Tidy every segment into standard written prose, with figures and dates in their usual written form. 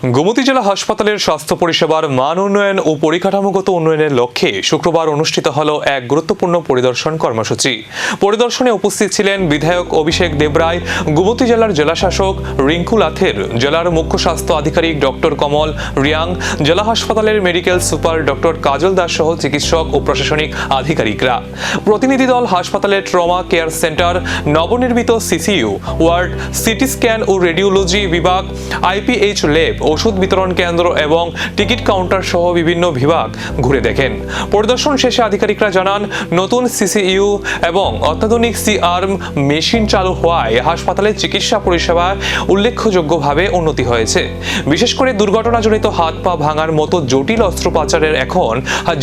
গোমতী জেলা হাসপাতালের স্বাস্থ্য পরিষেবার মান উন্নয়ন ও পরিকাঠামোগত উন্নয়নের লক্ষ্যে শুক্রবার অনুষ্ঠিত হল এক গুরুত্বপূর্ণ পরিদর্শন কর্মসূচি। পরিদর্শনে উপস্থিত ছিলেন বিধায়ক অভিষেক দেবরায়, গোমতী জেলার জেলাশাসক রিঙ্কু লাথের, জেলার মুখ্য স্বাস্থ্য আধিকারিক ডক্টর কমল রিয়াং, জেলা হাসপাতালের medical super doctor Kajal Das সহ চিকিৎসক ও প্রশাসনিক আধিকারিকরা। প্রতিনিধি দল হাসপাতালের ট্রমা কেয়ার সেন্টার, নবনির্মিত সিসিইউ ওয়ার্ড, সিটি স্ক্যান ও রেডিওলজি বিভাগ, আইপিএইচ ল্যাব, ওষুধ বিতরণ কেন্দ্র এবং টিকিট কাউন্টার সহ বিভিন্ন বিভাগ ঘুরে দেখেন। পরিদর্শন শেষে আধিকারিকরা জানান, নতুন সিসিইউ এবং অত্যাধুনিক সি-আর্ম মেশিন চালু হওয়ায় হাসপাতালের চিকিৎসা পরিষেবা উল্লেখযোগ্যভাবে উন্নতি হয়েছে। বিশেষ করে দুর্ঘটনাজনিত হাত পা ভাঙার মতো জটিল অস্ত্রোপচারের এখন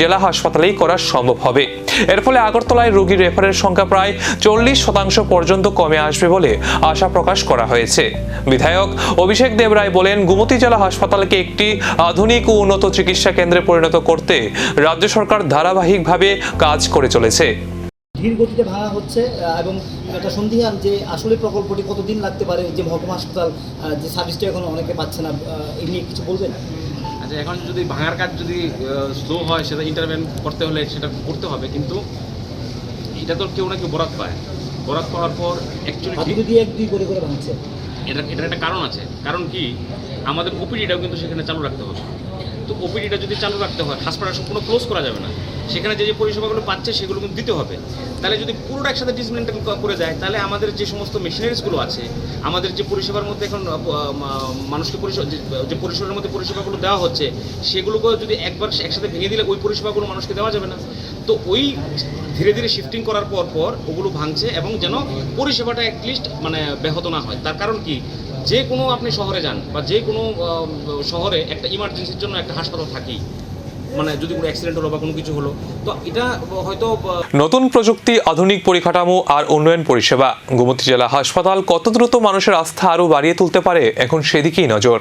জেলা হাসপাতালেই করা সম্ভব হবে। এর ফলে আগরতলায় রোগীর রেফারের সংখ্যা প্রায় 40% পর্যন্ত কমে আসবে বলে আশা প্রকাশ করা হয়েছে। বিধায়ক অভিষেক দেবরায় বলেন, গোমতী জেলা হাসপাতালকে একটি আধুনিক ও উন্নত চিকিৎসা কেন্দ্রে পরিণত করতে রাজ্য সরকার ধারাবাহিকভাবে কাজ করে চলেছে। ধীর গতিতে ভাঙা হচ্ছে এবং একটা সন্দিহান যে আসলে প্রকল্পটি কতদিন লাগতে পারে, যে মহকুমা হাসপাতাল যে সার্ভিসটা এখন অনেকে পাচ্ছে না, এই নিয়ে কিছু বলবেন? আচ্ছা, এখন যদি ভাঙার কাজ যদি স্লো হয়, সেটা ইন্টারভেন করতে হলে সেটা করতে হবে, কিন্তু এটা তো কেউ না কেউ বরাত পায়। বরাত পাওয়ার পর অ্যাকচুয়ালি দিয়ে 1-2 করে ভাঙছে। এটার একটা কারণ আছে। কারণ কি, আমাদের ওপিডিটাও কিন্তু সেখানে চালু রাখতে হবে। তো ওপিডিটা যদি চালু রাখতে হয়, হাসপাতাল সম্পূর্ণ ক্লোজ করা যাবে না। সেখানে যে পরিষেবাগুলো পাচ্ছে সেগুলো কিন্তু দিতে হবে। তাহলে যদি পুরোটা একসাথে ডিসমেন্টেল করে যায়, তাহলে আমাদের যে সমস্ত মেশিনারিজগুলো আছে, আমাদের যে পরিষেবার মধ্যে এখন মানুষকে যে পরিষেবার মধ্যে পরিষেবাগুলো দেওয়া হচ্ছে, সেগুলোকে যদি একবার একসাথে ভেঙে দিলে ওই পরিষেবাগুলো মানুষকে দেওয়া যাবে না। তো ওই ধীরে ধীরে শিফটিং করার পর ওগুলো ভাঙছে, এবং যেন পরিষেবাটা অ্যাটলিস্ট ব্যাহত না হয়। তার কারণ কি, যে কোনো আপনি শহরে যান বা যে কোনো শহরে একটা ইমার্জেন্সির জন্য একটা হাসপাতাল থাকেই, যদি কোনো অ্যাক্সিডেন্ট হলো বা কোনো কিছু হলো, তো এটা হয়তো নতুন প্রযুক্তি, আধুনিক পরিকাঠামো আর উন্নয়ন পরিষেবা গোমতী জেলা হাসপাতাল কত দ্রুত মানুষের আস্থা আরও বাড়িয়ে তুলতে পারে, এখন সেদিকেই নজর।